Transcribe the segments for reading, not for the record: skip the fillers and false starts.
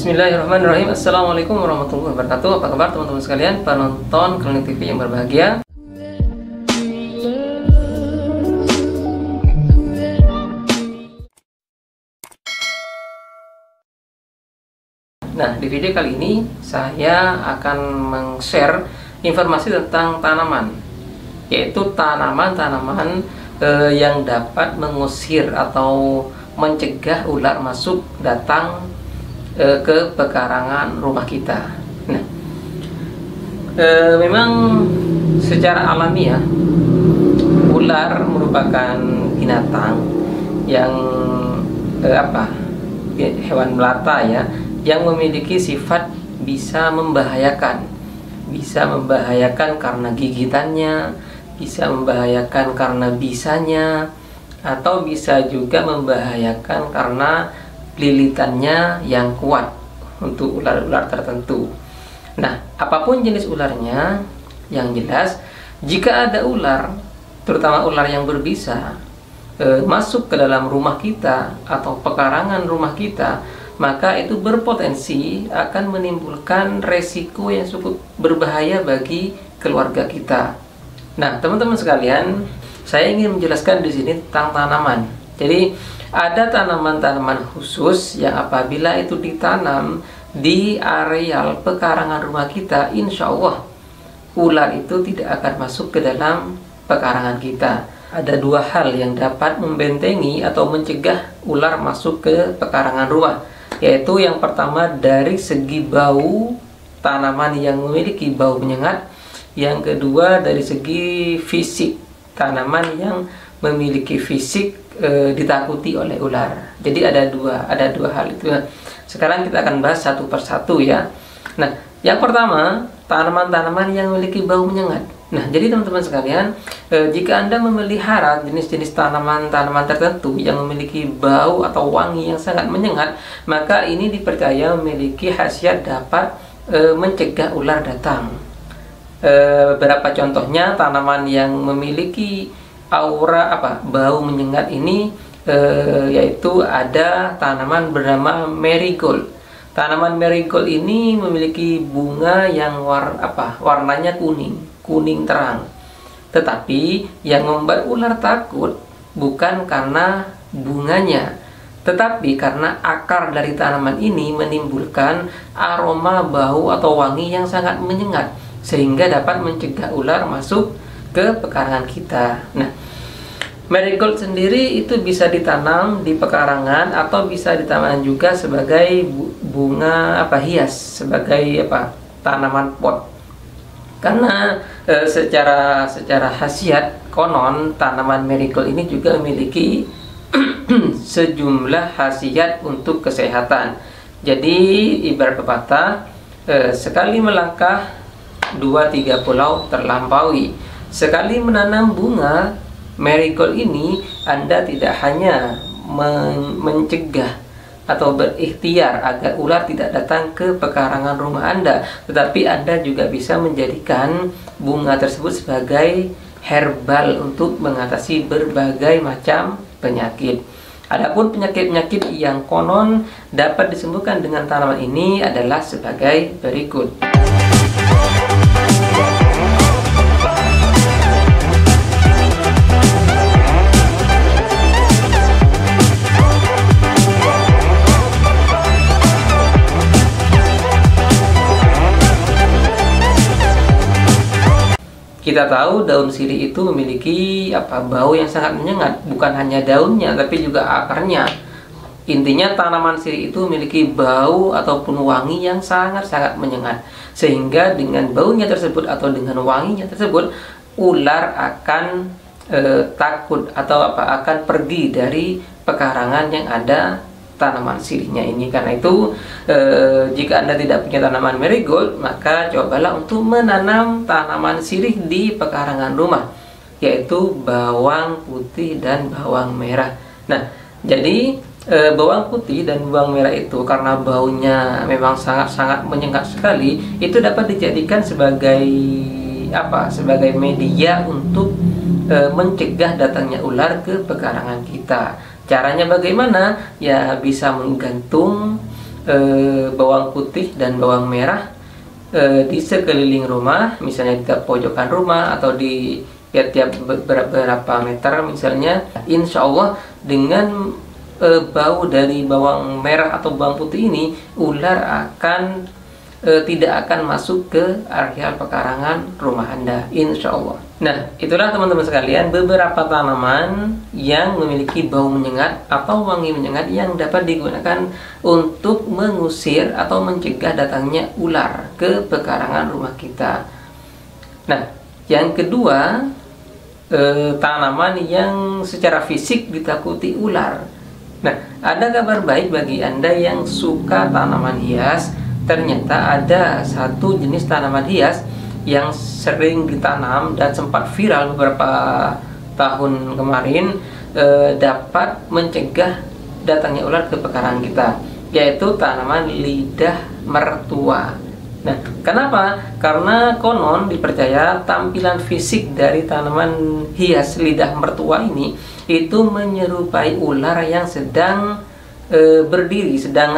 Bismillahirrahmanirrahim. Assalamualaikum warahmatullahi wabarakatuh. Apa kabar teman-teman sekalian, penonton Klinik TV yang berbahagia. Nah, di video kali ini saya akan meng-share informasi tentang tanaman, yaitu tanaman-tanaman yang dapat mengusir atau mencegah ular masuk datang ke pekarangan rumah kita. Nah, memang secara alami ya, ular merupakan binatang yang hewan melata ya, yang memiliki sifat bisa membahayakan karena gigitannya, bisa membahayakan karena bisanya, atau bisa juga membahayakan karena lilitannya yang kuat untuk ular-ular tertentu. Nah, apapun jenis ularnya, yang jelas jika ada ular, terutama ular yang berbisa, masuk ke dalam rumah kita atau pekarangan rumah kita, maka itu berpotensi akan menimbulkan resiko yang cukup berbahaya bagi keluarga kita. Nah, teman-teman sekalian, saya ingin menjelaskan di sini tentang tanaman. Jadi ada tanaman-tanaman khusus yang apabila itu ditanam di areal pekarangan rumah kita, insya Allah ular itu tidak akan masuk ke dalam pekarangan kita. Ada dua hal yang dapat membentengi atau mencegah ular masuk ke pekarangan rumah, yaitu yang pertama dari segi bau, tanaman yang memiliki bau menyengat. Yang kedua dari segi fisik, tanaman yang memiliki fisik ditakuti oleh ular. Jadi ada dua hal itu. Sekarang kita akan bahas satu persatu ya. Nah, yang pertama, tanaman-tanaman yang memiliki bau menyengat. Nah, jadi teman-teman sekalian, jika Anda memelihara jenis-jenis tanaman-tanaman tertentu yang memiliki bau atau wangi yang sangat menyengat, maka ini dipercaya memiliki khasiat dapat mencegah ular datang. Beberapa contohnya tanaman yang memiliki aura bau menyengat ini, yaitu ada tanaman bernama marigold. Tanaman marigold ini memiliki bunga yang warnanya kuning terang. Tetapi yang membuat ular takut bukan karena bunganya, tetapi karena akar dari tanaman ini menimbulkan aroma bau atau wangi yang sangat menyengat, sehingga dapat mencegah ular masuk ke pekarangan kita. Nah, marigold sendiri itu bisa ditanam di pekarangan atau bisa ditanam juga sebagai bunga hias, sebagai tanaman pot. Karena secara khasiat konon tanaman marigold ini juga memiliki sejumlah khasiat untuk kesehatan. Jadi ibarat pepatah, sekali melangkah 2-3 pulau terlampaui. Sekali menanam bunga marigold ini, Anda tidak hanya mencegah atau berikhtiar agar ular tidak datang ke pekarangan rumah Anda, tetapi Anda juga bisa menjadikan bunga tersebut sebagai herbal untuk mengatasi berbagai macam penyakit. Adapun penyakit-penyakit yang konon dapat disembuhkan dengan tanaman ini adalah sebagai berikut. Kita tahu daun sirih itu memiliki bau yang sangat menyengat, bukan hanya daunnya tapi juga akarnya. Intinya tanaman sirih itu memiliki bau ataupun wangi yang sangat-sangat menyengat, sehingga dengan baunya tersebut atau dengan wanginya tersebut ular akan takut atau akan pergi dari pekarangan yang ada tanaman sirihnya ini. Karena itu jika Anda tidak punya tanaman marigold, maka cobalah untuk menanam tanaman sirih di pekarangan rumah, yaitu bawang putih dan bawang merah. Nah, jadi bawang putih dan bawang merah itu karena baunya memang sangat-sangat menyengat sekali, itu dapat dijadikan sebagai sebagai media untuk mencegah datangnya ular ke pekarangan kita. Caranya bagaimana? Ya bisa menggantung bawang putih dan bawang merah di sekeliling rumah, misalnya di pojokan rumah atau di tiap beberapa meter misalnya. Insya Allah dengan bau dari bawang merah atau bawang putih ini, ular akan tidak akan masuk ke areal pekarangan rumah Anda, insya Allah. Nah, itulah teman-teman sekalian beberapa tanaman yang memiliki bau menyengat atau wangi menyengat yang dapat digunakan untuk mengusir atau mencegah datangnya ular ke pekarangan rumah kita. Nah, yang kedua, tanaman yang secara fisik ditakuti ular. Nah, ada kabar baik bagi Anda yang suka tanaman hias. Ternyata ada satu jenis tanaman hias yang sering ditanam dan sempat viral beberapa tahun kemarin, dapat mencegah datangnya ular ke pekarangan kita, yaitu tanaman lidah mertua. Nah, kenapa? Karena konon dipercaya tampilan fisik dari tanaman hias lidah mertua ini itu menyerupai ular yang sedang berdiri, sedang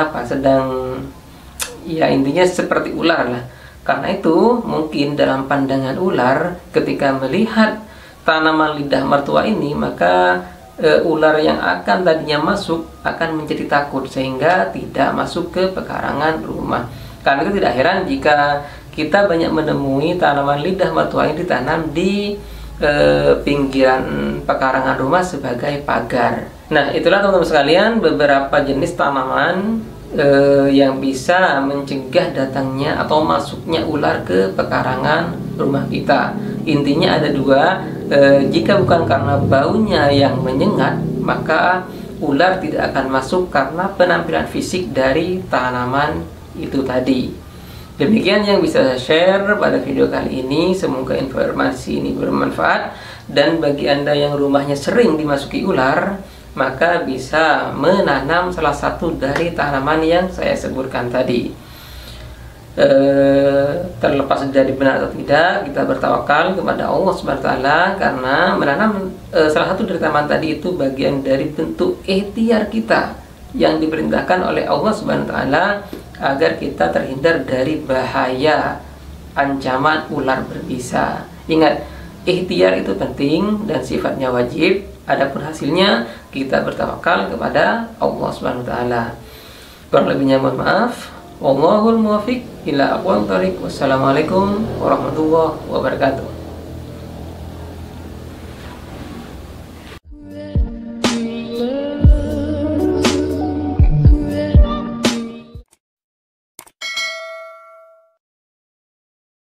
ya intinya seperti ular lah. Karena itu mungkin dalam pandangan ular ketika melihat tanaman lidah mertua ini, maka ular yang akan tadinya masuk akan menjadi takut sehingga tidak masuk ke pekarangan rumah. Karena itu tidak heran jika kita banyak menemui tanaman lidah mertua ini ditanam di pinggiran pekarangan rumah sebagai pagar. Nah, itulah teman-teman sekalian beberapa jenis tanaman yang bisa mencegah datangnya atau masuknya ular ke pekarangan rumah kita. Intinya ada dua, jika bukan karena baunya yang menyengat, maka ular tidak akan masuk karena penampilan fisik dari tanaman itu tadi. Demikian yang bisa saya share pada video kali ini. Semoga informasi ini bermanfaat, dan bagi Anda yang rumahnya sering dimasuki ular, maka bisa menanam salah satu dari tanaman yang saya sebutkan tadi. Terlepas dari benar atau tidak, kita bertawakal kepada Allah Subhanahu wa Ta'ala, karena menanam salah satu dari tanaman tadi itu bagian dari bentuk ikhtiar kita yang diperintahkan oleh Allah Subhanahu wa Ta'ala agar kita terhindar dari bahaya ancaman ular berbisa. Ingat, ikhtiar itu penting dan sifatnya wajib. Adapun hasilnya kita bertawakal kepada Allah Subhanahu wa Ta'ala. Kurang lebihnya mohon maaf. Wallahul muwaffiq ila aqwamit thoriq. Wassalamualaikum warahmatullahi wabarakatuh.